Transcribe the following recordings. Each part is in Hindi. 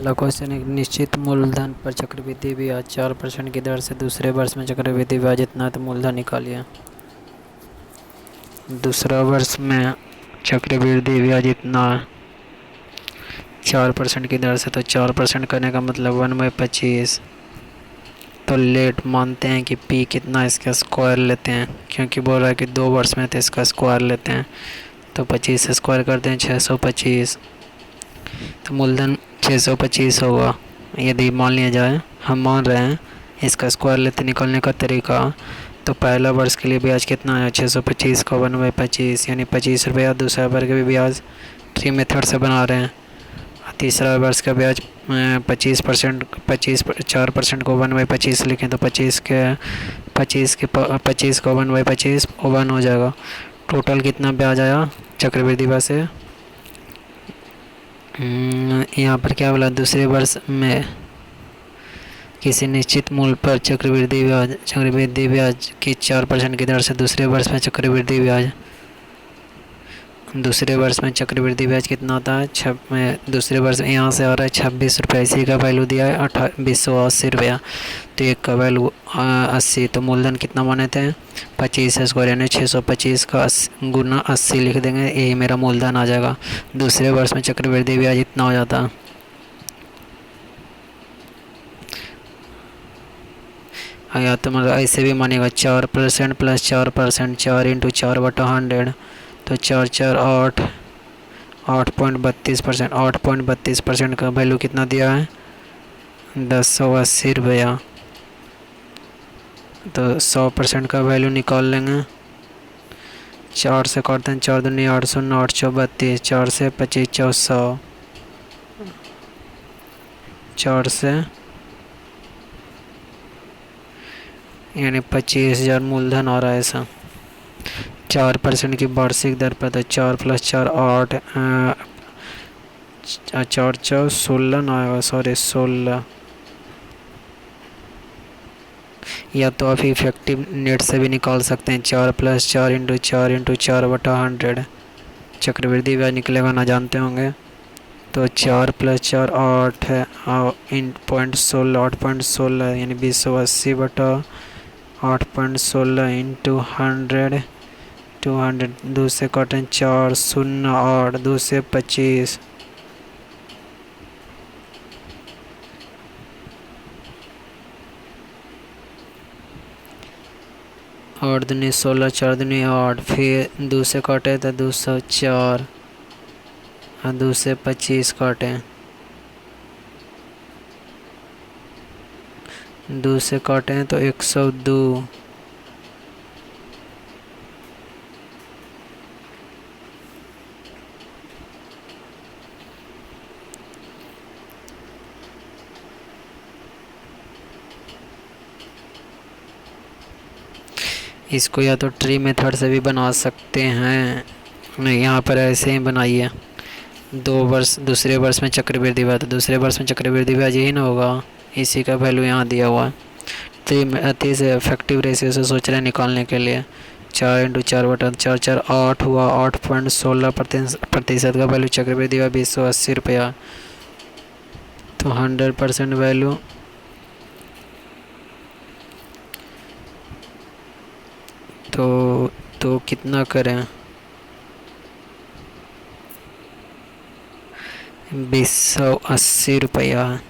अगला क्वेश्चन है, निश्चित मूलधन पर चक्रवृद्धि ब्याज 4% की दर से दूसरे वर्ष में चक्रवृद्धि ब्याज इतना है तो मूलधन निकालिए। दूसरा वर्ष में चक्रवृद्धि ब्याज इतना 4% की दर से, तो 4% करने का मतलब 1/25। तो लेट मानते हैं कि पी कितना, इसका स्क्वायर लेते हैं क्योंकि बोल रहा है कि 2 वर्ष में, तो इसका स्क्वायर लेते हैं। तो 25 से स्क्वायर करते हैं 625, तो मूलधन 625 होगा। यदि मान लिया जाए, हम मान रहे हैं, इसका स्क्वायर लेते निकालने का तरीका, तो पहला वर्ष के लिए ब्याज कितना है 625 का 1/25 यानी 25 रुपया। दूसरा वर्ष का भी ब्याज ट्री मेथड से बना रहे हैं। तीसरा वर्ष का ब्याज 25%, 4% को 1/25 लिखें तो 25 को 1/25 1 हो जाएगा। टोटल कितना ब्याज आया चक्रवृद्धि ब्याज से। यहाँ पर क्या बोला, दूसरे वर्ष में किसी निश्चित मूल्य पर चक्रवृद्धि ब्याज की 4% की दर से दूसरे वर्ष में चक्रवृद्धि ब्याज कितना आता है। दूसरे वर्ष में यहाँ से आ रहा है 26 रुपया, इसी का वैल्यू दिया है 280 रुपया, तो एक का वैल्यू 80। तो मूलधन कितना माने थे 25 स्क्वायर यानी 625 का गुना 80 लिख देंगे, यही मेरा मूलधन आ जाएगा। दूसरे वर्ष में चक्रवृद्धि ब्याज इतना हो जाता है। या तो मतलब ऐसे भी मानेगा 4% प्लस 4%, 4 × 4/100, तो 4 4 8, 8.32%। 8.32% का वैल्यू कितना दिया है 1080 रुपया। तो 100% का वैल्यू निकाल लेंगे। 4 से काटते हैं, 4 दूनी 8 शून्य 8 चौ 32, 4 से 25 चौ 100, 4 से यानी 25,000 मूलधन आ रहा है ऐसा। 4% की वार्षिक दर पर, तो 4 + 4 8, 4 4 16 ना आएगा, सॉरी 16। या तो आप इफेक्टिव नेट से भी निकाल सकते हैं, 4 + 4 × 4 × 4/100 चक्रवृद्धि ब्याज निकलेगा, ना जानते होंगे। तो 4 + 4 8 है, 8.16 यानी 280/8.16 × 100, 200 2 से काटें 4 0 8, 2 से 25, आठ दूनी 16, 4 दूनी 8, फिर 2 से काटे तो 204, 2 से 25 काटें, 2 से काटें तो 102, इसको या तो ट्री मेथड से भी बना सकते हैं, नहीं यहाँ पर ऐसे ही बनाइए। दूसरे वर्ष में चक्रवृद्धि ब्याज, तो दूसरे वर्ष में चक्रवृद्धि ब्याज यही ना होगा, इसी का वैल्यू यहाँ दिया हुआ है। ट्री से इफेक्टिव रेशियो से सोच रहे हैं निकालने के लिए। 4 × 4/4 4 8 हुआ, 8.16% का वैल्यू चक्रवृद्धि ब्याज 280 रुपया। तो 100% वैल्यू तो कितना करें 280 रुपया।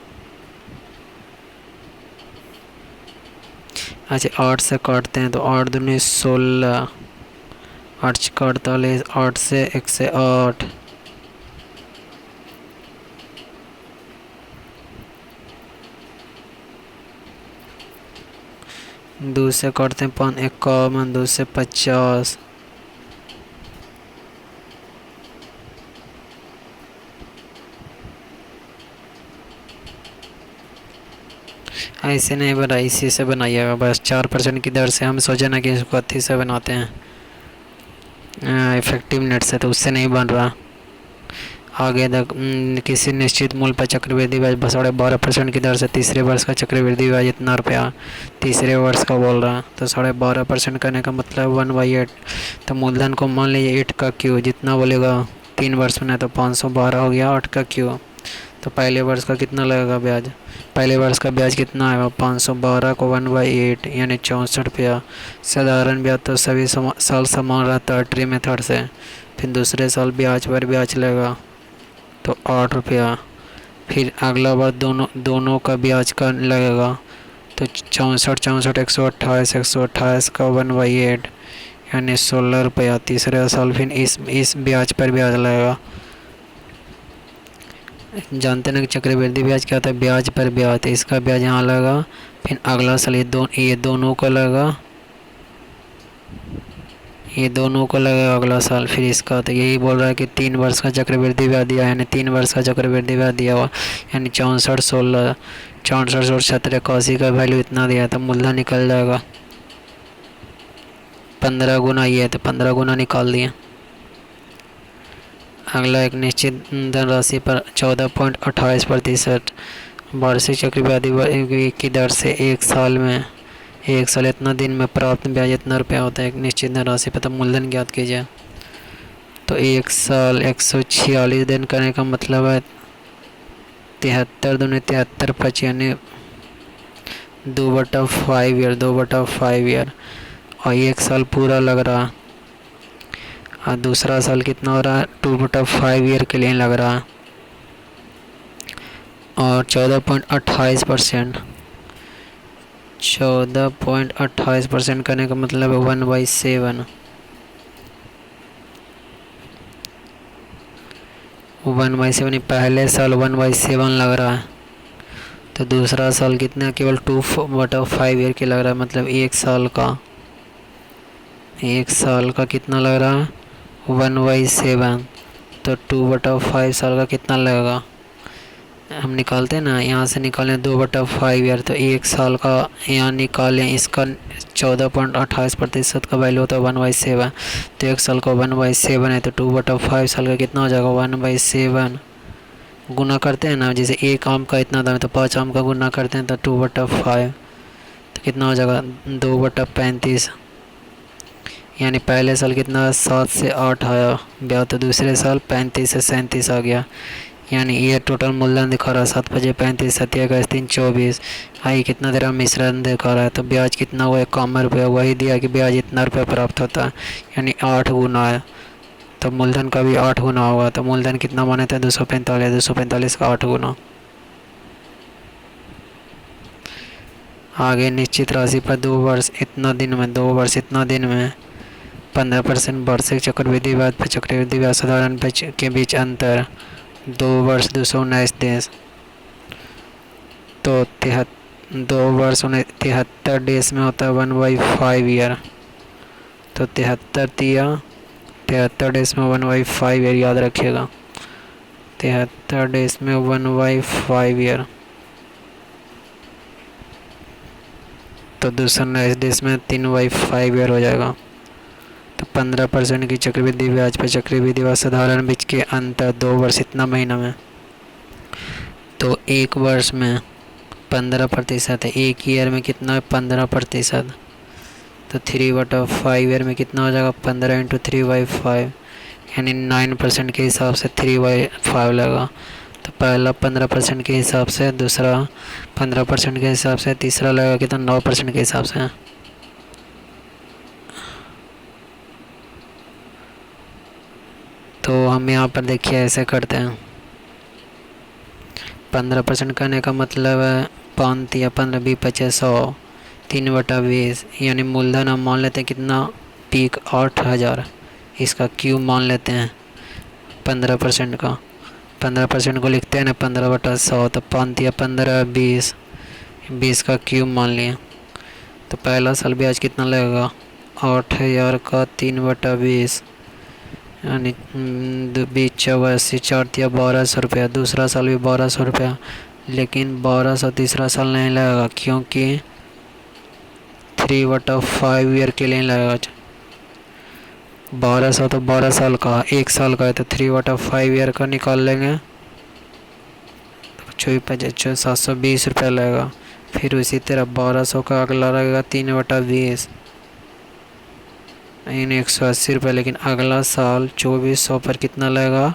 अच्छा 8 से काटते हैं तो 8 दूनी 16, 8 48, 8 से 108, 2 से काटते हैं 5 51, 2 से 50, ऐसे नहीं बना, इसी से बनाइएगा बस। 4% की दर से हम सोचे ना कि इसको अथी से बनाते हैं इफेक्टिव नेट से, तो उससे नहीं बन रहा। आगे तक किसी निश्चित मूल्य पर चक्रवृद्धि ब्याज 12.5% की दर से तीसरे वर्ष का चक्रवृद्धि ब्याज इतना रुपया, तीसरे वर्ष का बोल रहा है, तो 12.5% करने का मतलब 1/8। तो मूलधन को मान लीजिए 8 का क्यू, जितना बोलेगा 3 वर्ष में, तो 512 हो गया 8 का क्यू। तो पहले वर्ष का कितना लगेगा ब्याज? पहले वर्ष का ब्याज कितना आएगा? 512 को 1/8 यानी 64 रुपया। साधारण ब्याज तो सभी साल समान रहता है ट्री मेथड से। फिर दूसरे साल ब्याज पर ब्याज लगेगा तो 8 रुपया। फिर अगला बार दोनों का ब्याज का लगेगा तो 64 128 का 1/8 यानी 16 रुपया। तीसरे साल फिर इस ब्याज पर ब्याज लगेगा। जानते ना कि चक्रवृद्धि ब्याज क्या होता है? ब्याज पर ब्याज। तो इसका ब्याज यहाँ लगेगा। फिर अगला साल ये दोनों का लगेगा, ये दोनों को लगेगा अगला साल। फिर इसका तो यही बोल रहा है कि 3 वर्ष का चक्रवृद्धि ब्याज दिया, यानी 3 वर्ष का चक्रवृद्धि ब्याज दिया हुआ, यानी 64 16 64 और 17 81 का वैल्यू इतना दिया तो मूलधन निकल जाएगा 15 गुना। ये है तो 15 गुना निकाल दिए। अगला एक निश्चित धनराशि पर 14.28% वार्षिक चक्रवृद्धि की दर से एक साल इतना दिन में प्राप्त ब्याज इतना रुपया होता है एक निश्चित धनराशि पर। तो मूलधन ज्ञात कीजिए। तो एक साल 146 दिन करने का मतलब है 73 दूनी 73 25 यानी 2/5 ईयर। और एक साल पूरा लग रहा है और दूसरा साल कितना हो रहा है? 2/5 ईयर के लिए लग रहा है। और 14.28% 14.28% करने का मतलब है 1/7 पहले साल 1/7 लग रहा है। तो दूसरा साल कितना? केवल 2/5 ईयर के लग रहा है। मतलब एक साल का कितना लग रहा है? 1/7। तो 2/5 साल का कितना लगेगा? हम निकालते हैं ना, यहाँ से निकालें 2/5 ईयर। तो एक साल का यहाँ निकालें, इसका 14.28% का वैल्यू होता है 1/7। तो एक साल का 1/7 है तो 2/5 साल का कितना हो जाएगा? 1/7 गुना करते हैं ना, जैसे एक आम का इतना दाम है तो 5 आम का गुना करते हैं तो 2/5 तो कितना हो जाएगा? 2/35। यानी पहले साल कितना? 7 से 8 आया ब्याज, तो दूसरे साल 35 से 37 आ गया। यानी ये टोटल मूलधन दिखा रहा है 7 बजे 35 7 का 3 24। आई कितना दे रहा? मिश्रण दिखा रहा है। तो ब्याज कितना हुआ? 51 रुपया। वही दिया कि ब्याज इतना रुपया प्राप्त होता है, यानी 8 गुना है। तो मूलधन का भी 8 गुना होगा। तो मूलधन कितना माने थे? 245 का 8 गुना। आगे निश्चित राशि पर 2 वर्ष इतना दिन में 15% वार्षिक चक्रवृद्धि ब्याज पर चक्रवृद्धि ब्याज साधारण ब्याज के बीच अंतर 2 वर्ष 219 दिन। तो 2 वर्ष 73 डेज में होता है 1/5 ईयर। तो 73 डेज में 1/5 ईयर याद रखिएगा। 73 डेज में 1/5 ईयर। तो 219 डेज में 3/5 ईयर हो जाएगा। तो 15% की चक्रवृद्धि ब्याज पर चक्रवृद्धि ब्याज साधारण बीच के अंतर 2 वर्ष इतना महीना में। तो एक वर्ष में 15% है, एक ईयर में कितना है? 15%। तो 3/5 ईयर में कितना हो जाएगा? 15 × 3/5 यानी 9% के हिसाब से 3/5 लगा। तो पहला 15% के हिसाब से, दूसरा 15% के हिसाब से, तीसरा लगा कितना? 9% के हिसाब से। तो हम यहाँ पर देखिए ऐसे करते हैं। 15% करने का मतलब है 5 या 15 20 50 100 3/20 यानी मूलधन हम मान लेते हैं कितना? पीक 8000। इसका क्यू मान लेते हैं 15% का। 15% को लिखते हैं ना 15/100। तो 5 या 15 20 का क्यू मान लिया। तो पहला साल ब्याज कितना लगेगा? 8000 का 3/20 यानी 20 84 4 या 1200 रुपया। दूसरा साल भी 1200 रुपया, लेकिन 1200 तीसरा साल नहीं लगेगा क्योंकि 3/5 ईयर के लिए लगेगा। 1200 तो 12 साल का, एक साल का है तो 3/5 ईयर का निकाल लेंगे तो 720 रुपया लगेगा। फिर उसी तरह 1200 का अगला लगेगा 3/20 यानी 180 रुपये। लेकिन अगला साल 2400 पर कितना लगेगा?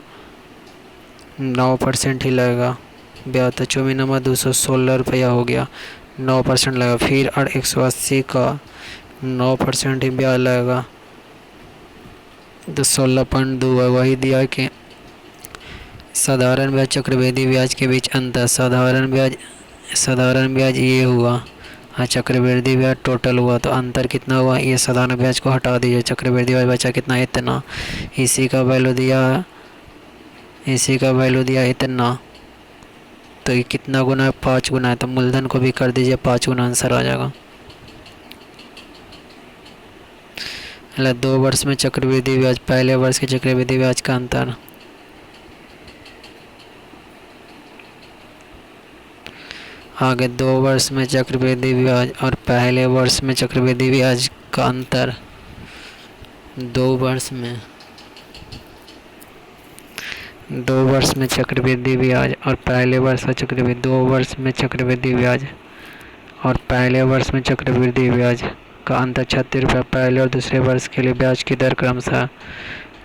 9% ही लगेगा। ब्याज, तो 24,216 रुपया हो गया। 9% लगा। फिर 180 का 9% ही ब्याज लगेगा, तो 16.2 है। वही दिया कि साधारण ब्याज चक्रवृद्धि ब्याज के बीच अंतर। साधारण ब्याज ये हुआ और चक्रवृद्धि ब्याज टोटल हुआ, तो अंतर कितना हुआ? ये साधारण ब्याज को हटा दीजिए, चक्रवृद्धि ब्याज बचा कितना? इतना। इसी का वैल्यू दिया इतना, तो ये कितना गुना है? 5 गुना है। तो मूलधन को भी कर दीजिए 5 गुना, आंसर आ जाएगा। 2 वर्ष में चक्रवृद्धि ब्याज, पहले वर्ष के चक्रवृद्धि ब्याज का अंतर। आगे 2 वर्ष में चक्रवृद्धि ब्याज और पहले वर्ष में चक्रवृद्धि ब्याज का अंतर। 2 वर्ष में चक्रवृद्धि ब्याज और पहले वर्ष का चक्रवृद्धि 2 वर्ष में चक्रवृद्धि ब्याज और पहले वर्ष में चक्रवृद्धि ब्याज का अंतर 36 रुपये। पहले और दूसरे वर्ष के लिए ब्याज की दर क्रमशः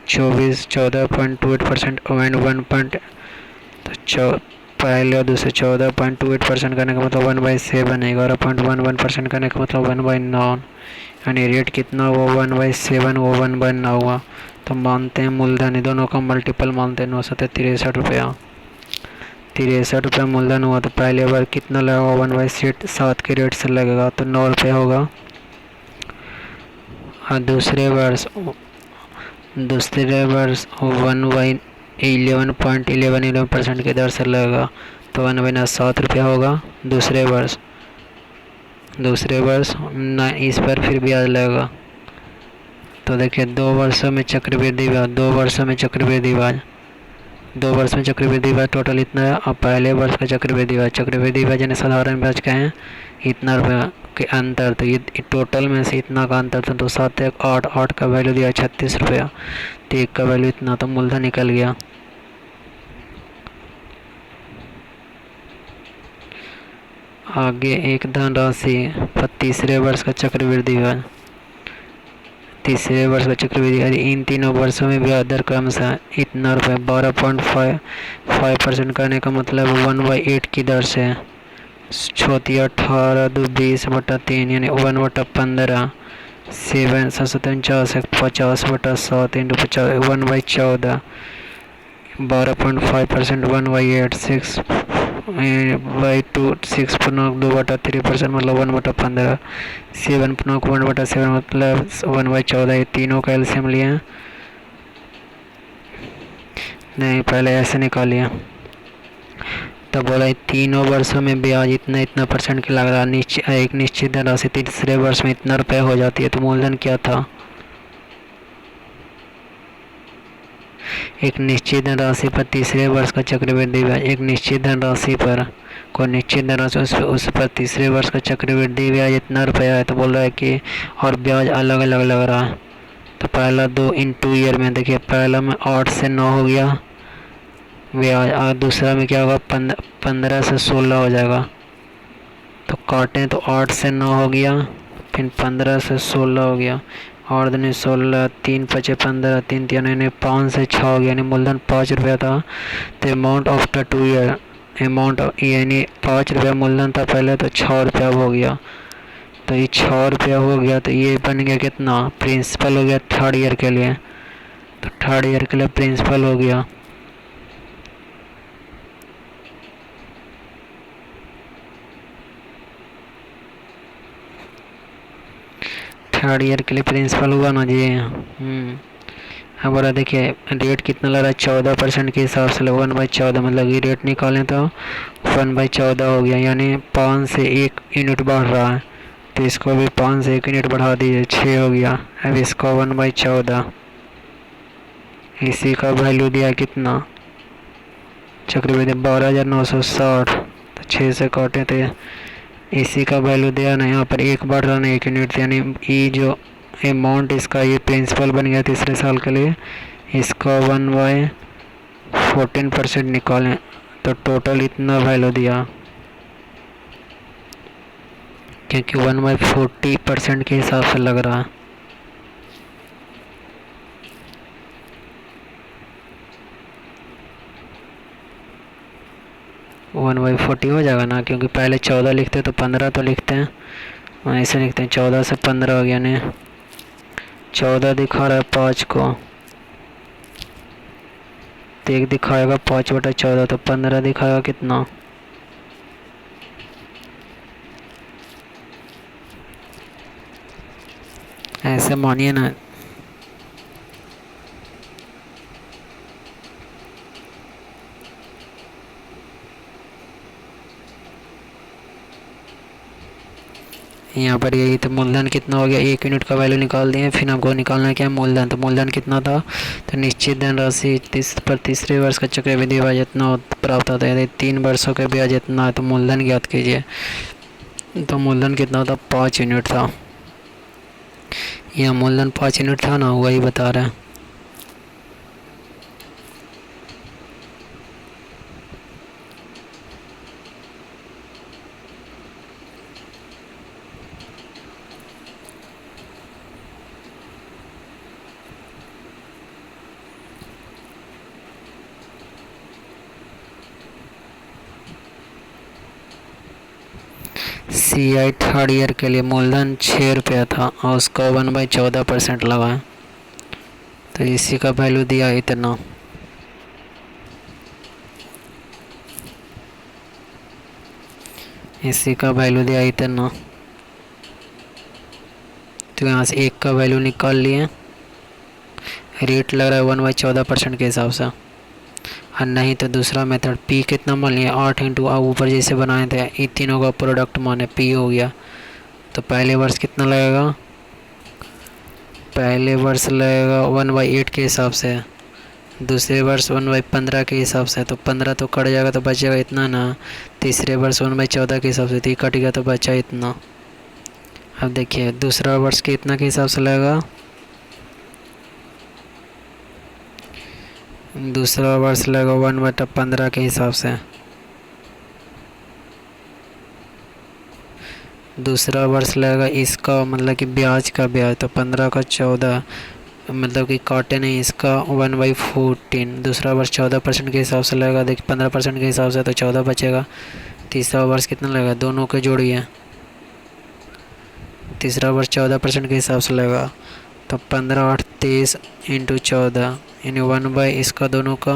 14.28% और 1 पहले और दूसरे 14.28% करने का मतलब 1/7 है। 11.11% करने का मतलब 1/9, यानी रेट कितना हुआ? 1/7, वो 1/9 हुआ। तो मानते हैं मूलधन, दोनों का मल्टीपल मानते हैं। 963 रुपया, 63 रुपया मूलधन हुआ। तो पहले बार कितना लगेगा? 1/7 के रेट से लगेगा, तो 9 रुपये होगा। और दूसरे वर्ष 1/11.11% की दर से लगेगा, तो 1/7 रुपया होगा। दूसरे वर्ष इस पर फिर ब्याज लगेगा। तो देखिए 2 वर्षों में चक्रवृद्धि ब्याज, 2 वर्षों में चक्रवृद्धि ब्याज टोटल इतना है। और पहले वर्ष का चक्रवृद्धि ब्याज यानी साधारण ब्याज का है इतना रुपया के अंतर। तो ये टोटल में से इतना का अंतर था। तो 7 1 8 8 का वैल्यू दिया 36 रुपया, तो 1 का वैल्यू इतना, तो मूलधन निकल गया। आगे एक धनराशि पर तीसरे वर्ष का चक्रवृद्धि ब्याज। इन तीनों वर्षों में ब्याज दर क्रमशः इतना रुपये 12.5% करने का मतलब 1/8 की दर से 18/2 20/3 यानी 1/15 7 749 50/7 × 50 1/14 12.5% 1/8 6/2 6.2/3% मतलब 1/15 7.1/7 मतलब 1/14। ये तीनों का एलसीएम लिए नहीं, पहले ऐसे निकालिए। तो बोला तीनों वर्षों में ब्याज इतना परसेंट की लग रहा है। एक निश्चित राशि तीसरे वर्ष में इतना रुपये हो जाती है। तो मूलधन क्या था? एक निश्चित धनराशि पर तीसरे वर्ष का चक्रवृद्धि ब्याज। एक निश्चित धनराशि पर उस पर तीसरे वर्ष का चक्रवृद्धि ब्याज इतना रुपया है। तो बोल रहा है कि और ब्याज अलग अलग लग रहा है। तो पहला 2 इन 2 ईयर में देखिए, पहला में 8 से 9 हो गया ब्याज, और दूसरा में क्या होगा? 15 से 16 हो जाएगा। तो काटें तो 8 से 9 हो गया, फिर 15 से 16 हो गया, और दिन 16 3 5 15 3 3 यानी 5 से 6 हो गया, यानी मूलधन 5 रुपया था। तो अमाउंट आफ्टर 2 ईयर यानी 5 रुपया मूलधन था पहले, तो 6 रुपया हो गया। तो ये 6 रुपया हो गया, तो ये बन गया कितना? प्रिंसिपल हो गया 3rd ईयर के लिए। तो 3rd ईयर के लिए प्रिंसिपल हो गया। थर्ड ईयर के लिए प्रिंसिपल हुआ ना जी। अब बोला देखिए रेट कितना लग रहा है? 14% के हिसाब से 1/14 मतलब ये रेट निकालें तो 1/14 हो गया, यानी 5 से 1 यूनिट बढ़ रहा है। तो इसको भी 5 से 1 यूनिट बढ़ा दीजिए, 6 हो गया। अब इसको 1/14, इसी का वैल्यू दिया कितना? चक्रवृद्धि 12,960। तो 6 से काटे तो इसी का वैल्यू दिया ना, यहाँ पर 1 बढ़ रहा ना 1 यूनिट, यानी ये जो अमाउंट इसका ये प्रिंसिपल बन गया तीसरे साल के लिए। इसका 1/14% निकालें तो टोटल इतना वैल्यू दिया, क्योंकि 1/40% के हिसाब से लग रहा है। 1/40 हो जाएगा ना, क्योंकि पहले 14 लिखते तो 15 तो लिखते हैं, ऐसे लिखते हैं 14 से 15 हो गया ने 14 दिखा रहा है 5 को, तो एक दिखाएगा 5/14 तो 15 दिखाएगा कितना, ऐसे मानिए ना। यहाँ पर यही तो मूलधन कितना हो गया, 1 यूनिट का वैल्यू निकाल दिए। फिर आपको निकालना क्या है मूलधन, तो मूलधन कितना था, तो निश्चित धन राशि पर तीसरे वर्ष का चक्रवृद्धि ब्याज इतना प्राप्त होता है, यदि 3 वर्षों का ब्याज इतना है तो मूलधन ज्ञात कीजिए। तो मूलधन कितना था, 5 यूनिट था। यहाँ मूलधन 5 यूनिट था ना, वही बता रहे हैं। CI थर्ड ईयर के लिए मूलधन 6 रुपया था और उसका 1/14% लगा है, तो इसी का वैल्यू दिया इतना। इसी का वैल्यू दिया इतना, तो यहाँ से एक का वैल्यू निकाल लिए। रेट लग रहा है 1/14% के हिसाब से, और नहीं तो दूसरा मेथड पी कितना मान लिया 8 इंटू ऊपर जैसे बनाए थे, इन तीनों का प्रोडक्ट माने पी हो गया। तो पहले वर्ष कितना लगेगा, पहले वर्ष लगेगा 1/8 के हिसाब से, दूसरे वर्ष 1/15 के हिसाब से, तो 15 तो कट जाएगा तो बचेगा इतना ना। तीसरे वर्ष 1/14 के हिसाब से, तो कट गया तो बचा इतना। अब देखिए दूसरा वर्ष कितना के हिसाब से लगेगा, दूसरा वर्ष लगेगा 1/15 के हिसाब से। दूसरा वर्ष लगेगा इसका मतलब कि ब्याज का ब्याज, तो 15 का 14 मतलब कि काटे नहीं, इसका 1/14। दूसरा वर्ष 14% के हिसाब से लगेगा, देखिए 15% के हिसाब से तो 14 बचेगा। तीसरा वर्ष कितना लगेगा, दोनों के जोड़िए, तीसरा वर्ष 14% के हिसाब से लगेगा, तो 15 8 23 इंटू 14 यानी 1/ इसका दोनों का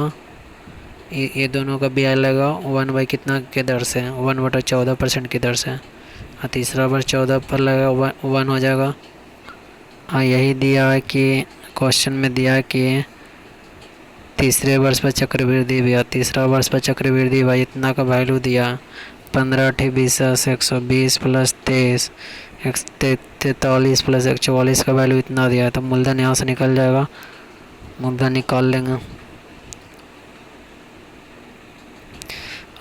ये दोनों का ब्याज लगेगा 1/ कितना के दर से, 1/14% की दर से। और तीसरा वर्ष 14 पर लगेगा 1 हो जाएगा। हाँ यही दिया है कि क्वेश्चन में दिया है कि तीसरे वर्ष पर चक्रवृद्धि ब्याज, तीसरा वर्ष पर चक्रवृद्धि ब्याज इतना का वैल्यू दिया 15 8 20 120 प्लस 23 43 प्लस 144 का वैल्यू इतना दिया है, तो मूलधन यहाँ से निकल जाएगा, मूलधन निकाल लेंगे।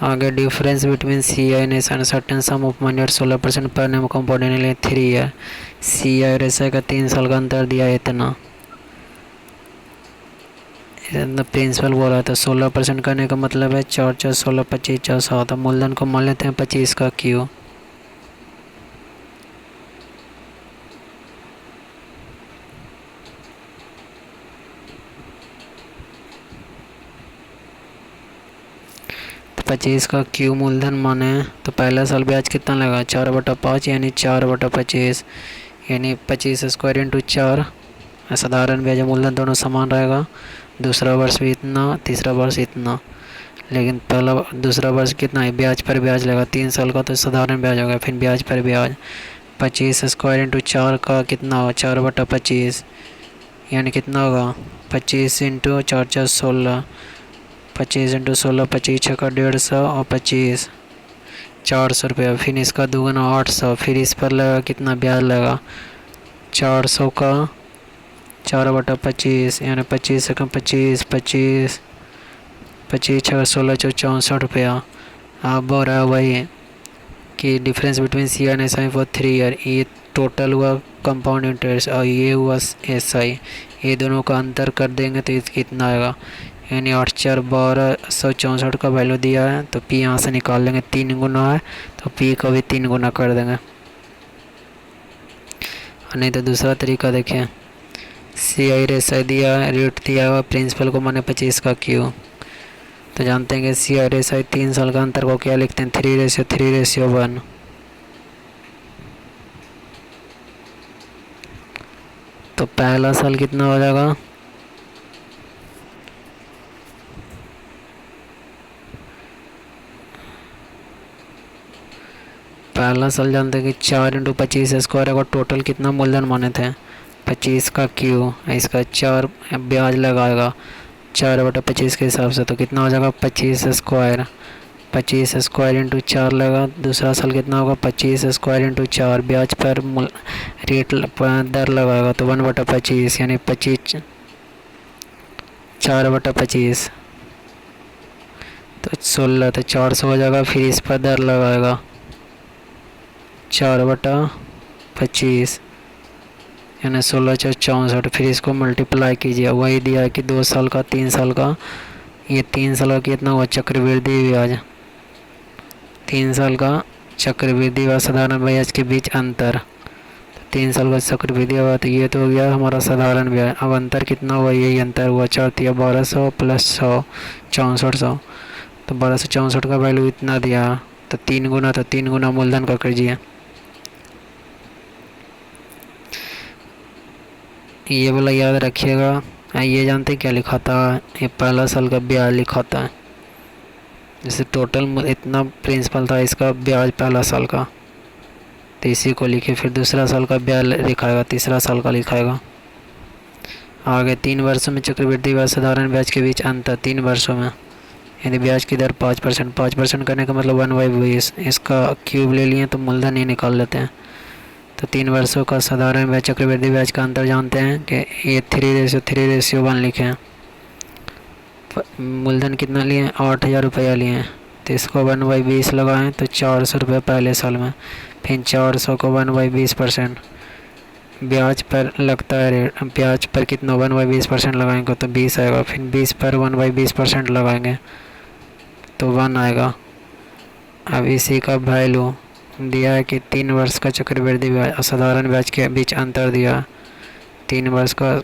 आगे difference between CI and certain some of money 16% पर नेम कंपाउंड लिए 3 ईयर। CI और SI का 3 साल का अंतर दिया है इतना, प्रिंसिपल बोला तो 16% करने का मतलब है 4 4 16 25 4 7। मूलधन को मान लेते हैं 25 का Q। तो 25 का Q मूलधन माने तो पहला साल ब्याज कितना लगा 4/5 यानी 4/25 यानी 25 स्क्वायर इंटू 4। साधारण ब्याज मूलधन दोनों समान रहेगा, दूसरा वर्ष भी इतना तीसरा वर्ष इतना, लेकिन पहला दूसरा वर्ष कितना है ब्याज पर ब्याज लगा, 3 साल का तो साधारण ब्याज होगा, फिर ब्याज पर ब्याज 25 स्क्वायर इंटू 4 का कितना होगा 4/25 यानी कितना होगा 25 इंटू 4 4 16, 25 इंटू 16 25 6 का 150 और 25 400 रुपया, फिर इसका दोगुना 800, फिर इस पर लगा कितना ब्याज लगा 400 का 4/25 यानी 25 से कम 25 25 25 6 16 64 रुपया। अब हो रहा है वही कि difference between CI and SI for 3 year, ये टोटल हुआ कंपाउंड इंटरेस्ट और ये हुआ SI, ये दोनों का अंतर कर देंगे तो कितना आएगा यानी 8 4 1264 का वैल्यू दिया है, तो P यहाँ से निकाल लेंगे, 3 गुना है तो P को भी 3 गुना कर देंगे। नहीं तो दूसरा तरीका देखिए, CI और SI दिया है, रेट दिया हुआ, प्रिंसिपल को माने 25 का Q, तो जानते हैं कि सी और एस आई 3 साल का अंतर को क्या लिखते हैं, 3:3:1। तो पहला साल कितना हो जाएगा, पहला साल जानते हैं कि 4 × 25² है और टोटल कितना मूलधन माने थे, 25 का क्यू, इसका 4 ब्याज लगाएगा 4/25 के हिसाब से, तो कितना हो जाएगा 25²। 25² इंटू 4 लगा, दूसरा साल कितना होगा 25² इंटू 4, ब्याज पर रेट दर लगाएगा तो 1/25 यानी 25 4/25 तो 16, तो 400 हो जाएगा। फिर इस पर दर लगाएगा 4/25 यानी 16×4 = 64। फिर इसको मल्टीप्लाई कीजिए, वही दिया है कि 2 साल का 3 साल का, ये 3 साल का कितना हुआ चक्रवृद्धि ब्याज, 3 साल का चक्रवृद्धि व साधारण ब्याज के बीच अंतर, 3 साल का चक्रवृद्धि हुआ तो ये तो हो गया हमारा साधारण ब्याज। अब अंतर कितना हुआ, यही अंतर हुआ 4×3=1200 + 100 6400, तो 1264 का वैल्यू इतना दिया, तो 3 गुना, तो 3 गुना मूलधन का कीजिए। ये वाला याद रखिएगा। ये जानते हैं क्या लिखा था, ये पहला साल का ब्याज लिखा था, जैसे टोटल इतना प्रिंसिपल था इसका ब्याज पहला साल का, तो इसी को लिखे। फिर दूसरा साल का ब्याज लिखाएगा, तीसरा साल का लिखाएगा। आगे 3 वर्षों में चक्रवृद्धि व साधारण ब्याज के बीच अंतर, 3 वर्षों में यदि ब्याज की दर 5%, 5% करने का मतलब 1/20, इसका क्यूब ले लिए तो मूलधन ही निकाल लेते हैं। तो 3 वर्षों का साधारण ब्याज चक्रवृद्धि ब्याज का अंतर जानते हैं कि ये 3:3:1 लिखे हैं। मूलधन कितना लिए, 8,000 रुपया लिए हैं, तो इसको 1/20 लगाएं तो 400 रुपये पहले साल में। फिर 400 को 1/20%, ब्याज पर लगता है रेट, ब्याज पर कितना 1/20% लगाएंगे तो 20 आएगा। फिर 20 पर 1/20% लगाएंगे तो 1 आएगा। अब इसी का वैल्यू दिया है कि 3 वर्ष का चक्रवृद्धि ब्याज और साधारण ब्याज के बीच अंतर दिया, 3 वर्ष का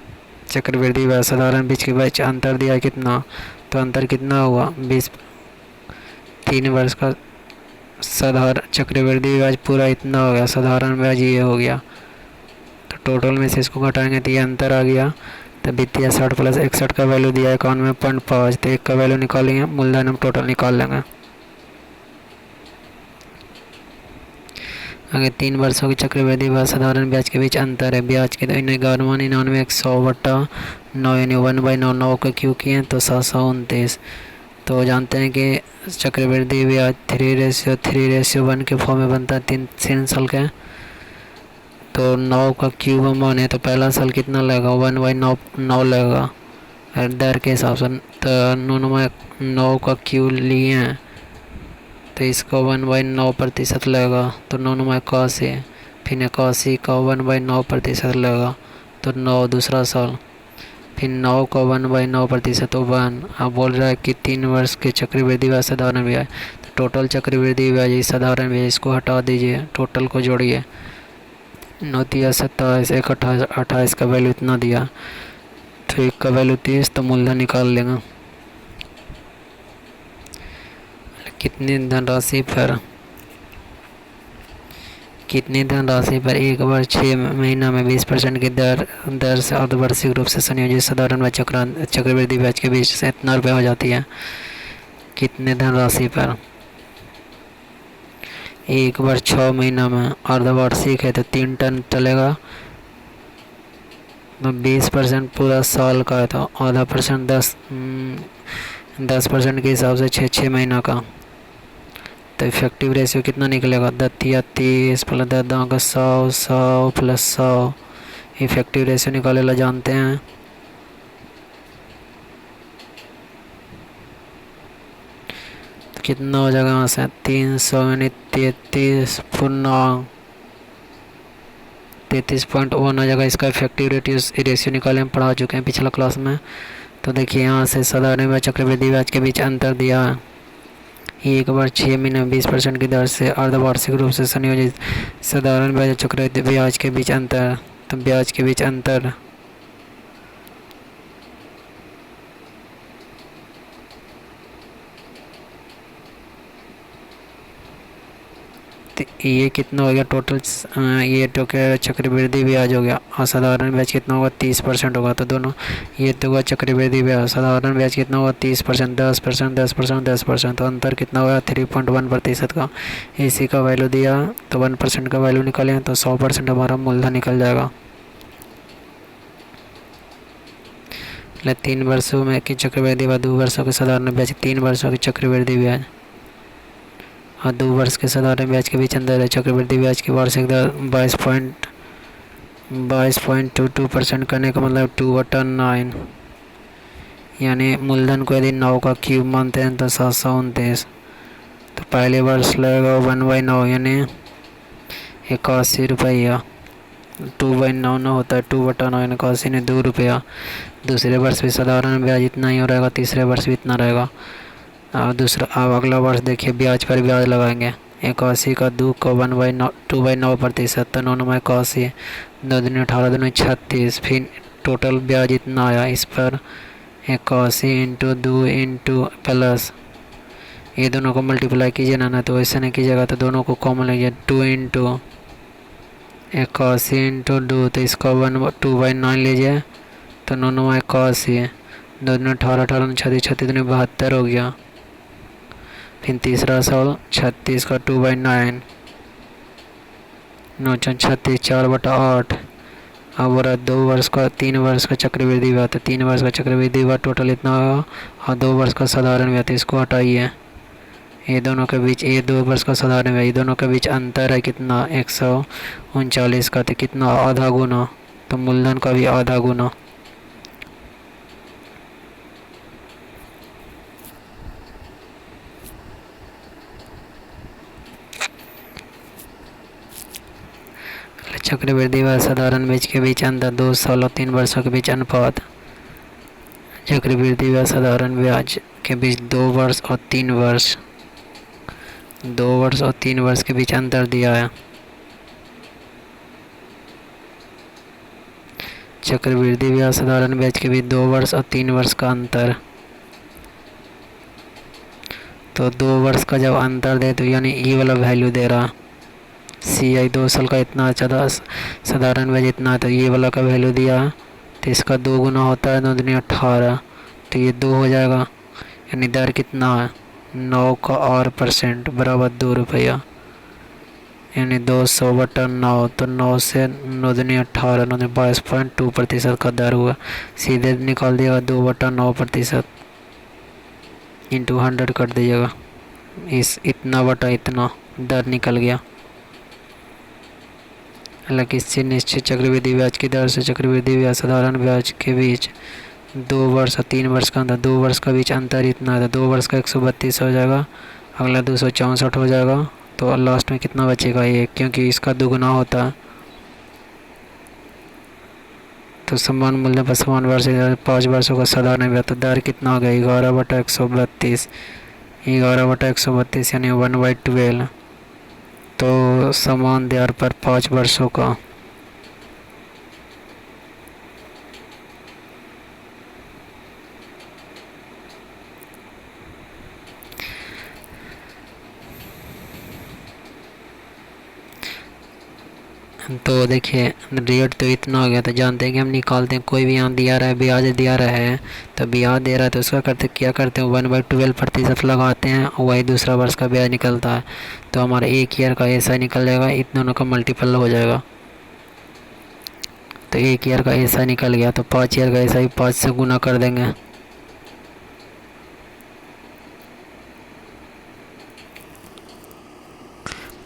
चक्रवृद्धि ब्याज साधारण ब्याज के बीच अंतर दिया है कितना, तो अंतर कितना हुआ 20। 3 वर्ष का साधारण चक्रवृद्धि ब्याज पूरा इतना हो गया, साधारण ब्याज ये हो गया, तो टोटल में से इसको घटाएंगे तो ये अंतर आ गया। तो वित्तीय 60 + 61 का वैल्यू दिया है 91.5, तो एक का वैल्यू निकालेंगे, मूलधन हम टोटल निकाल लेंगे। अगर 3 वर्षों की चक्रवृद्धि व साधारण ब्याज के बीच अंतर है, ब्याज के तो 1199 100/9 यानी 1/9 का क्यों किए तो 729। तो जानते हैं कि चक्रवृद्धि ब्याज 3:3:1 के फॉर्म में बनता है 3 साल का, तो 9 का क्यूब माने तो पहला साल कितना लगेगा 1/9 लगेगा दर के हिसाब से, तो 9 का क्यूब लिए हैं तो इसका 1/9% लगेगा, तो 9×81, फिर 81 का 1/9% लगेगा तो 9 दूसरा साल, फिर 9 का 1/9% तो 1। अब बोल रहा है कि 3 वर्ष के चक्रवृद्धि ब्याज साधारण ब्याज, तो टोटल चक्रवृद्धि ब्याज साधारण ब्याज इसको हटा दीजिए, टोटल को जोड़िए, 9×3=27, 1 का वैल्यू इतना दिया, तो 1 का वैल्यू 30, तो मूलधन निकाल लेंगे। कितनी धनराशि पर 1 वर्ष 6 महीना में 20% की दर से अर्धवार्षिक रूप से संयोजित साधारण व चक्रवृद्धि ब्याज के बीच से इतना रुपये हो जाती है। कितने धनराशि पर 1 वर्ष 6 महीना में, अर्धवार्षिक है तो 3 टन चलेगा, तो 20% पूरा साल का है तो आधा परसेंट 10% के हिसाब से 6 महीना का, तो इफेक्टिव रेशियो कितना निकलेगा 10×30 + 10 100 + 100। इफेक्टिव रेशियो निकाले ला जानते हैं, तो कितना हो जाएगा यहाँ से 300 यानी 33.1 आ जाएगा। इसका इफेक्टिव रेशियो निकाले, हम पढ़ा चुके हैं पिछला क्लास में। तो देखिए यहाँ से साधारण व चक्रवृद्धि ब्याज के बीच अंतर दिया है, 1 वर्ष 6 महीने में 20% की दर से अर्धवार्षिक रूप से संयोजित साधारण ब्याज चक्रवृद्धि ब्याज के बीच अंतर, तो ब्याज के बीच अंतर ये कितना हो गया टोटल, ये तो क्या चक्रवृद्धि ब्याज हो गया, और साधारण ब्याज कितना होगा 30% होगा। तो दोनों, ये तो हुआ चक्रवृद्धि ब्याज, साधारण ब्याज कितना होगा 30%, 10%, 10%, 10%, तो अंतर कितना होगा 3.1% का। इसी का वैल्यू दिया तो 1% का वैल्यू निकालें तो 100% हमारा मूलधन निकल जाएगा। 3 वर्षों में की चक्रवृद्धि ब्याज, 2 वर्षों के साधारण ब्याज, 3 वर्षों की चक्रवृद्धि ब्याज और 2 वर्ष के साधारण ब्याज के बीच अंतर है। चक्रवृद्धि ब्याज की वार्षिक दर 22.22% करने का मतलब 2/9, यानी मूलधन को यदि 9 का क्यूब मानते हैं तो 729। तो पहले वर्ष लगेगा 1/9 यानी 81 रुपया। 2/9 न होता है 2/9 यानी 81 ने 2 रुपया। दूसरे वर्ष भी साधारण ब्याज इतना ही हो रहेगा, तीसरे वर्ष भी इतना रहेगा। अब अगला वर्ष देखिए, ब्याज पर ब्याज लगाएंगे। 81 का 2 का 2/9%, तो 9 81, 2 दूनी 18, 2 36, फिर टोटल ब्याज इतना आया। इस पर 81 इंटू 2 इंटू प्लस, ये दोनों को मल्टीप्लाई कीजिए ना, तो ऐसे नहीं कीजिएगा तो दोनों को कॉमन लीजिए। 2 इंटू 81 इंटू 2, तो इसका 2/9 लीजिए तो 9 81, 2 दूनी 18, 18 36, 36 दूनी 72 हो गया। फिर तीसरा सवाल 36 का 2/9, 9 36, 4/8। अब हो रहा 2 वर्ष का 3 वर्ष का चक्रवृद्धि ब्याज, तो 3 वर्ष का चक्रवृद्धि ब्याज टोटल इतना होगा, और 2 वर्ष का साधारण ब्याज, इसको हटाइए। ये दोनों के बीच, ये 2 वर्ष का साधारण ब्याज, ये दोनों के बीच अंतर है कितना 139 का, तो कितना आधा गुना, तो मूलधन का भी आधा गुना। चक्रवृद्धि ब्याज साधारण ब्याज के बीच अंतर, 2 साल और 3 वर्षों के बीच अनुपात। चक्रवृद्धि ब्याज साधारण ब्याज के बीच 2 वर्ष और 3 वर्ष, 2 वर्ष और 3 वर्ष के बीच अंतर दिया है। चक्रवृद्धि ब्याज साधारण ब्याज के बीच 2 वर्ष और 3 वर्ष का अंतर, तो 2 वर्ष का जब अंतर दे तो यानी ई वाला वैल्यू दे रहा, CI 2 साल का इतना अच्छा था, साधारण ब्याज इतना, तो ये वाला का वैल्यू दिया, तो इसका 2 गुना होता है, 2 दूनी 18, तो ये 2 हो जाएगा, यानी दर कितना है 9 का 8% बराबर 2 रुपया, यानी 200/9, तो 9 से 9 दूनी 18, 9 दूनी 22.2% का दर हुआ। सीधे निकाल दिएगा 2/9% इंटू 100 कर दीजिएगा, इतना बटा इतना दर निकल गया। हालांकि इससे निश्चित चक्रवृद्धि ब्याज की दर से चक्रवृद्धि ब्याज साधारण ब्याज के बीच 2 वर्ष और 3 वर्ष का अंतर, 2 वर्ष का बीच अंतर इतना है, 2 वर्ष का 132 हो जाएगा, अगला 264 हो जाएगा, तो लास्ट में कितना बचेगा 1, क्योंकि इसका दुगुना होता है। तो समान मूल्य पर समान वर्ष 5 वर्षों का साधारण ब्याज, तो दर कितना हो गया 11/132, 11/132 यानी 1/12, तो समान दर पर 5 वर्षों का। तो देखिए रेट तो इतना हो गया, तो जानते हैं कि हम निकालते हैं, कोई भी यहाँ दिया रहा है, ब्याज दिया रहा है, तो ब्याज दे रहा है तो उसका क्या करते हैं 1/12% लगाते हैं, वही दूसरा वर्ष का ब्याज निकलता है, तो हमारा 1 ईयर का ऐसा निकल जाएगा, इन दोनों का मल्टीपल हो जाएगा। तो 1 ईयर का ऐसा निकल गया, तो 5 ईयर का ऐसा ही 5 से गुना कर देंगे,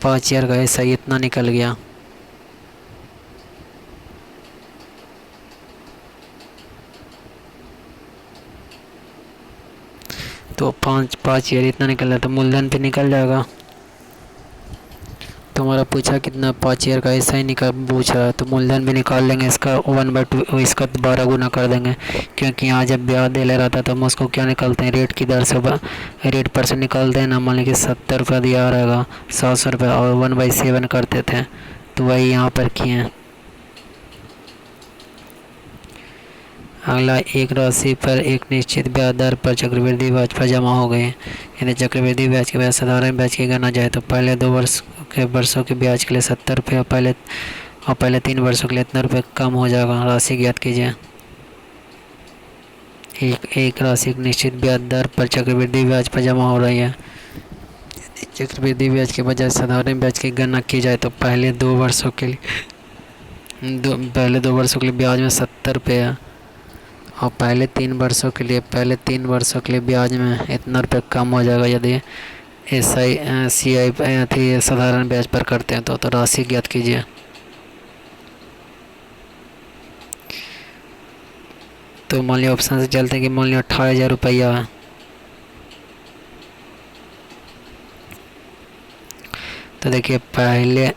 पाँच ईयर का ऐसा ही इतना निकल गया। तो पाँच ईयर इतना निकल रहा, तो मूलधन पे निकल जाएगा। तो हमारा पूछा कितना 5 ईयर का ऐसा ही पूछ रहा है, तो मूलधन भी निकाल लेंगे, इसका 1/2 इसका 12 गुना कर देंगे, क्योंकि यहाँ जब ब्याज दे ले रहा था तो हम उसको क्या निकालते हैं रेट की दर से, रेट पर से निकालते हैं ना। मान लीजिए 70 रुपया दिया रहेगा, 700 रुपया, और 1/7 करते थे, तो वही यहाँ पर किए हैं। अगला, एक राशि पर एक निश्चित ब्याज दर पर चक्रवृद्धि ब्याज पर जमा हो गए। यदि चक्रवृद्धि ब्याज के ब्याज साधारण ब्याज की गणना जाए तो पहले 2 वर्षों के ब्याज के लिए 70 रुपये और पहले 3 वर्षों के लिए इतना रुपये कम हो जाएगा। राशि ज्ञात कीजिए। एक राशि एक निश्चित ब्याज दर पर चक्रवृद्धि ब्याज पर जमा हो रही है। चक्रवृद्धि ब्याज के बजाय साधारण ब्याज की गणना की जाए तो पहले 2 वर्षों के लिए ब्याज में 70 रुपये है और पहले 3 वर्षों के लिए ब्याज में इतना रुपये कम हो जाएगा। यदि SI थी साधारण ब्याज पर करते हैं तो राशि ज्ञात कीजिए। तो मान लिया ऑप्शन से चलते हैं कि मान लिया 18,000 रुपया है। तो देखिए पहले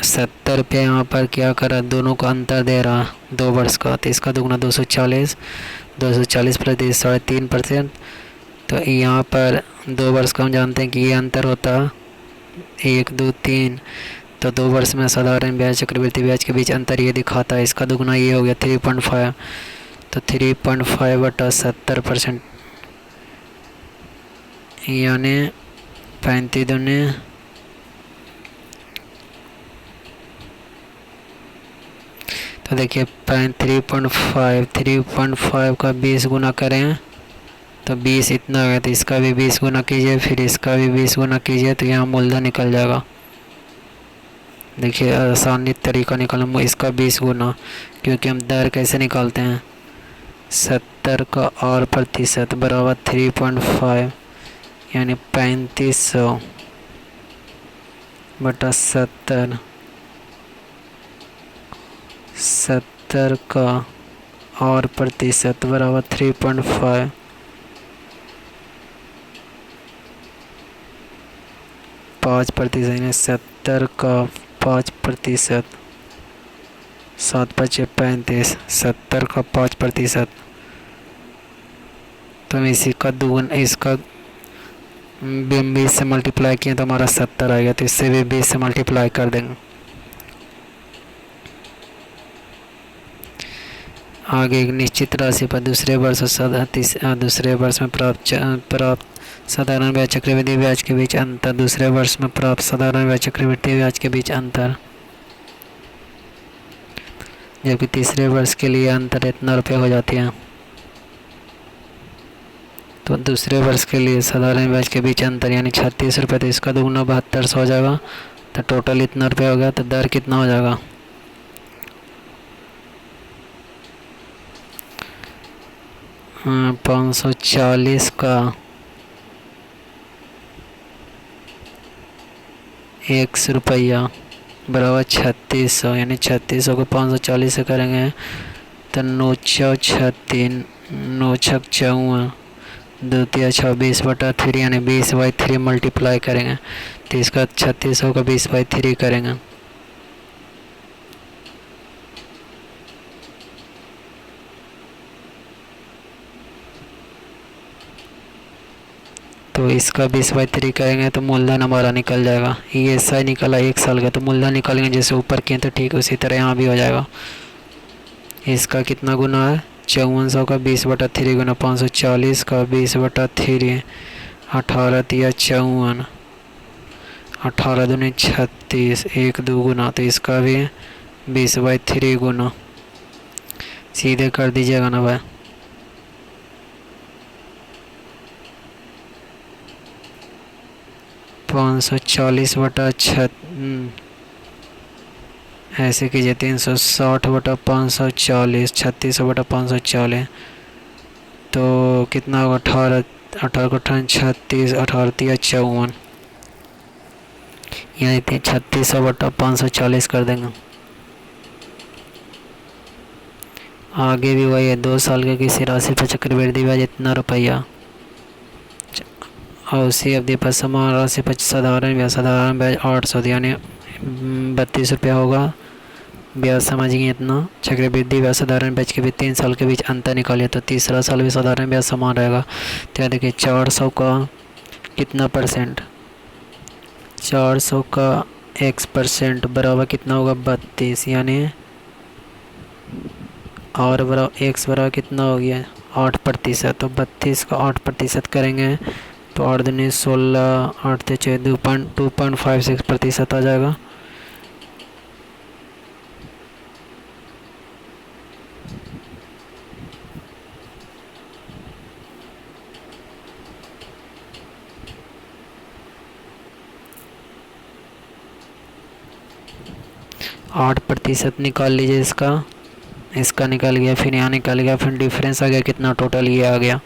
70 रुपये यहाँ पर क्या करा, दोनों का अंतर दे रहा 2 वर्ष का, तो इसका दुगना 240 प्रति 3.5%। तो यहाँ पर 2 वर्ष का हम जानते हैं कि ये अंतर होता 1 2 3। तो 2 वर्ष में साधारण ब्याज चक्रवृद्धि ब्याज के बीच अंतर ये दिखाता है। इसका दुगना ये हो गया 3.5। तो 3.5 बटा 70% यानी 35 दूनी। तो देखिए 3.5 का 20 गुना करें तो 20 इतना है। तो इसका भी 20 गुना कीजिए, फिर इसका भी 20 गुना कीजिए, तो यहाँ मूलधन निकल जाएगा। देखिए आसानी तरीका निकालना, इसका 20 गुना, क्योंकि हम दर कैसे निकालते हैं, 70 का और प्रतिशत बराबर 3.5 यानी 3500 बटा 70 का और प्रतिशत बराबर 3.5 5% यानी 70 का 5%, 7×5 = 35, 70 का 5%। तो हम इसी का दुगुना, इसका 20 से मल्टीप्लाई किए तो हमारा 70 आएगा। तो इससे भी 20 से मल्टीप्लाई कर देंगे। आगे एक निश्चित राशि पर दूसरे वर्ष में प्राप्त साधारण ब्याज चक्रवृद्धि ब्याज के बीच अंतर। दूसरे वर्ष में प्राप्त साधारण ब्याज चक्रवृद्धि ब्याज के बीच अंतर, जबकि तीसरे वर्ष के लिए अंतर इतना रुपये हो जाती है। तो दूसरे वर्ष के लिए साधारण ब्याज के बीच अंतर यानी 36 रुपये। तो इसका दुगुना 7200 हो जाएगा। तो टोटल इतना रुपये हो गया। तो दर कितना हो जाएगा, 540 का 1 रुपया बराबर 3600, यानी 3600 को 540 से करेंगे तो 9×6 = 2×3 यानी 20/3 मल्टीप्लाई करेंगे। तो इसका 3600 का 20/3 करेंगे। तो इसका 20/3 करेंगे तो मूलधन हमारा निकल जाएगा। ये SI निकला 1 साल का, तो मूलधन निकालेंगे जैसे ऊपर किए तो ठीक उसी तरह यहाँ भी हो जाएगा। इसका कितना गुना है, 5400 का 20/3 गुना 540 का 20/3, 18 × 54, 18 दूनी 36, 1 2 गुना। तो इसका भी 20/3 गुना, सीधे कर दीजिएगा ना भाई। ऐसे कीजिए 360/540, 3600/540। तो कितना होगा, 18 को 36, 18 × 54 यानी 3600/540 कर देंगे। आगे भी वही है, 2 साल के किसी राशि पर चक्रवृद्धि ब्याज इतना रुपया और उसी अवधि पर समान राशि पर साधारण ब्याज 800 यानी 32 रुपया होगा। ब्याज समझिए इतना। चक्रवृद्धि ब्याज साधारण ब्याज के बीच 3 साल के बीच अंतर निकालिए तो तीसरा साल भी साधारण ब्याज समान रहेगा। तो देखिए 400 का कितना परसेंट, 400 का X% बराबर कितना होगा, 32 यानी और बराबर एक्स बराबर कितना हो गया 8%। तो 32 का 8% करेंगे तो 8 दूनी 16, 8 ते 6 2.56% आ जाएगा। आठ प्रतिशत निकाल लीजिए इसका निकल गया, फिर यहाँ निकल गया, फिर डिफरेंस आ गया कितना, टोटल ये आ गया।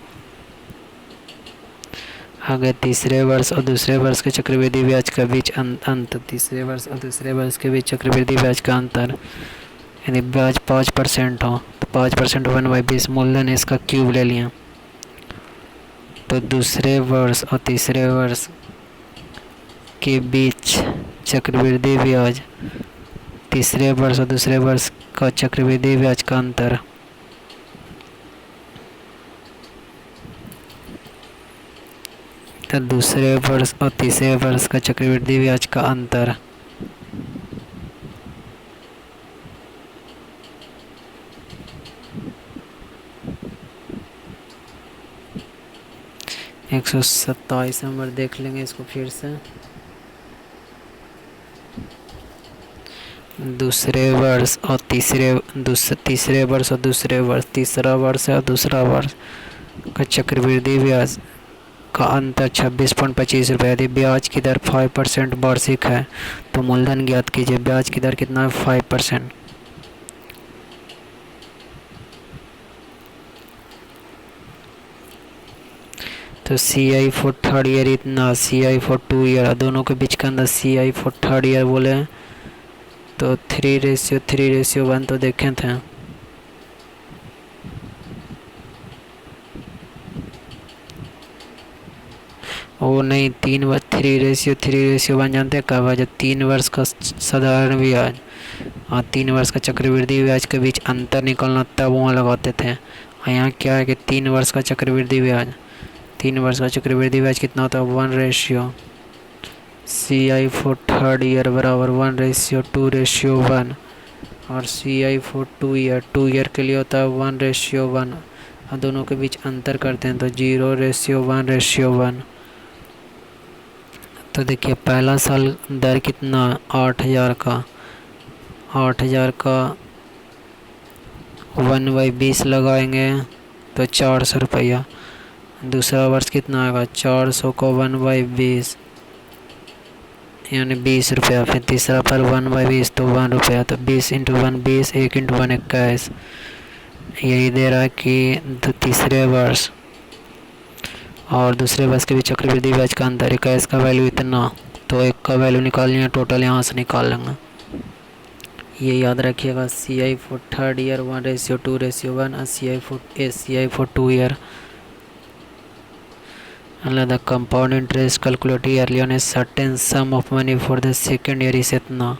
आगे तीसरे वर्ष और दूसरे वर्ष के चक्रवृद्धि ब्याज का बीच अंतर, तीसरे वर्ष और दूसरे वर्ष के बीच चक्रवृद्धि ब्याज का अंतर, यदि ब्याज 5% हो तो 5% 1/20 मूलधन इसका क्यूब ले लिया। तो दूसरे वर्ष और तीसरे वर्ष के बीच चक्रवृद्धि ब्याज, तीसरे वर्ष और दूसरे वर्ष का चक्रवृद्धि ब्याज का अंतर, तो दूसरे वर्ष और तीसरे वर्ष का चक्रवृद्धि ब्याज का अंतर 127 नंबर देख लेंगे इसको फिर से। तीसरे वर्ष और दूसरे वर्ष, तीसरा वर्ष और दूसरा वर्ष का चक्रवृद्धि ब्याज का अंतर 26.25 रुपये। यदि ब्याज की दर 5% वार्षिक है तो मूलधन ज्ञात कीजिए। ब्याज की दर कितना है 5%। तो CI फॉर थर्ड ईयर इतना, CI फॉर 2 ईयर, दोनों के बीच का अंदर CI फॉर थर्ड ईयर बोले तो 3:1 तो देखे थे। वो नहीं 3:1 जानते हैं कब है, जब 3 वर्ष का साधारण ब्याज और 3 वर्ष का चक्रवृद्धि ब्याज के बीच अंतर निकलना तब वहाँ लगाते थे। और यहाँ क्या है कि 3 वर्ष का चक्रवृद्धि ब्याज, 3 वर्ष का चक्रवृद्धि ब्याज कितना होता है 1 CI फॉर थर्ड ईयर बराबर 1:2:1 और CI फॉर 2 ईयर के लिए होता है 1:1 और दोनों के बीच अंतर करते हैं तो 0:1:1। तो देखिए पहला साल दर कितना 8,000 का 1/20 लगाएंगे तो 400 रुपया। दूसरा वर्ष कितना आएगा 400 को 1/20 यानी 20 रुपया। फिर तीसरा पर 1/20 तो 1 रुपया, तो 20 × 1 20, 1 × 1 21। यही दे रहा है कि तीसरे वर्ष और दूसरे वर्ष के बीच चक्रवृद्धि ब्याज का अंतर 21 का वैल्यू इतना, तो 1 का वैल्यू निकाल लिया, टोटल यहाँ से निकाल लेंगे। ये याद रखिएगा CI फॉर थर्ड ईयर 1:2:1 और CI for 2 year. The compound interest calculated yearly on a certain sum of money for the second year is इतना,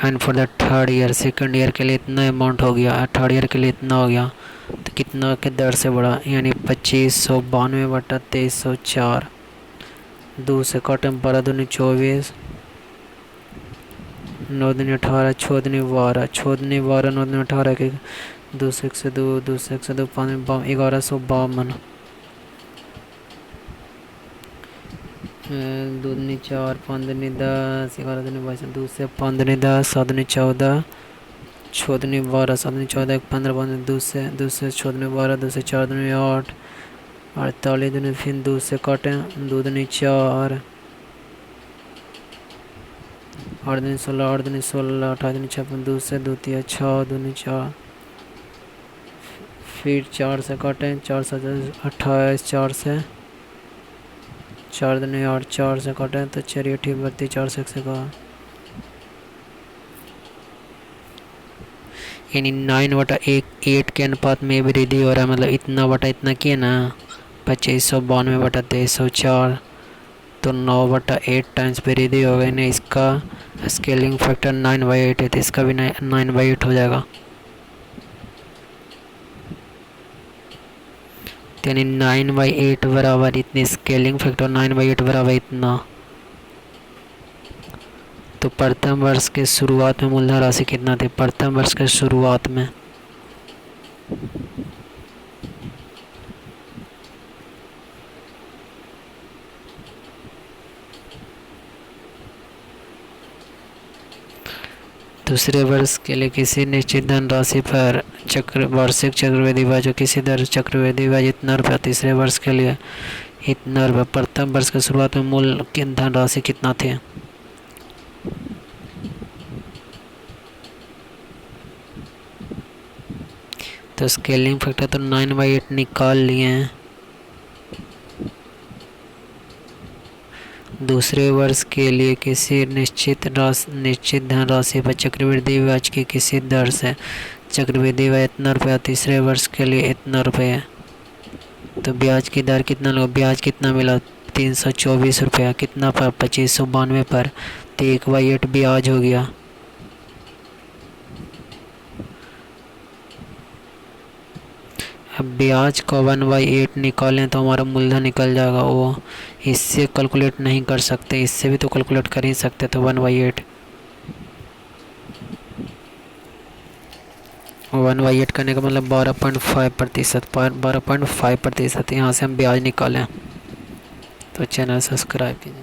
and for the third year, second year के लिए इतना अमाउंट हो गया, थर्ड ईयर के लिए इतना हो गया। तो कितना के दर से बढ़ा यानी 2592/2304। 2 से काटे 12 दूनी 24, 9 दूनी 18, 6 दूनी 12, 6 दूनी 12, 9 दूनी 18 के 2 से 1 से 2, 2 से 1 से 2, 5 1152, 2 दूनी 4, 5 दूनी 10, 11 दूनी 22, 2 से 5 दूनी 10, 7 दूनी 14, 6 दूनी 12, 7 दूनी 14, 15 15, 2 से 6 दूनी 12, 2 से 4 दूनी 8, 48 दूनी, फिर 2 से काटें 2 दूनी 4, 8 दूनी 16, 8 दूनी 16, 18 दूनी 56, 2 से 2 3 6 दूनी 4, फिर 4 से काटें 4 से 28, 4 से 4 दूनी 8, 4 से काटें तो 4 8 32, 4 से 1 से कहा यानी 9/8 के अनुपात में वृद्धि हो रहा है। मतलब इतना बटा इतना किया ना 2592/2304, तो 9/8 टाइम्स वृद्धि हो गई ना। इसका स्केलिंग फैक्टर 9/8 है तो इसका भी 9/8 हो जाएगा। यानी 9/8 बराबर इतनी, स्केलिंग फैक्टर 9/8 बराबर इतना। तो प्रथम वर्ष के शुरुआत में मूलधन राशि कितना थी? प्रथम वर्ष के शुरुआत में दूसरे वर्ष के लिए किसी निश्चित धनराशि पर वार्षिक चक्रवृद्धि ब्याज किसी दर चक्रवृद्धि ब्याज इतना रुपया। तीसरे वर्ष के लिए इतना रुपया। प्रथम वर्ष की शुरुआत में मूल की धनराशि कितना थी? तो स्केलिंग फैक्टर तो 9/8 निकाल लिए हैं। दूसरे वर्ष के लिए किसी निश्चित धनराशि पर चक्रवृद्धि ब्याज की किसी दर से चक्रवृद्धि ब्याज इतना रुपया। तीसरे वर्ष के लिए इतना रुपये। तो ब्याज की दर कितना लगा? ब्याज कितना मिला? 324 रुपया। कितना पर? 2592 पर। तो 1/8 ब्याज हो गया। अब ब्याज को 1/8 निकालें तो हमारा मूलधन निकल जाएगा। वो इससे कैलकुलेट नहीं कर सकते, इससे भी तो कैलकुलेट कर ही सकते। तो 1/8 करने का मतलब 12.5%। 12.5% यहाँ से हम ब्याज निकालें। तो चैनल सब्सक्राइब कीजिए।